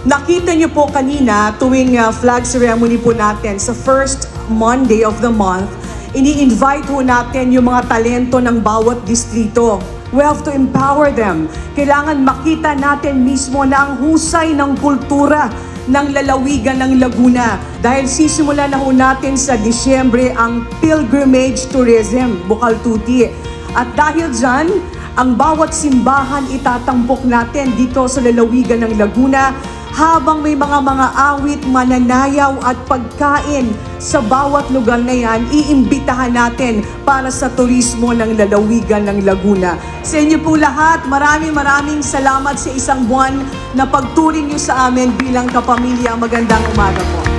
Nakita niyo po kanina tuwing flag ceremony po natin sa first Monday of the month, ini-invite po natin yung mga talento ng bawat distrito. We have to empower them. Kailangan makita natin mismo na ang husay ng kultura ng lalawigan ng Laguna. Dahil sisimula na ho natin sa Disyembre ang Pilgrimage Tourism, Bukaltuti. At dahil dyan, ang bawat simbahan itatampok natin dito sa lalawigan ng Laguna habang may mga awit, mananayaw at pagkain sa bawat lugar na yan, iimbitahan natin para sa turismo ng lalawigan ng Laguna. Sa inyo po lahat, maraming salamat sa isang buwan na pagturing niyo sa amin bilang kapamilya. Magandang umaga po.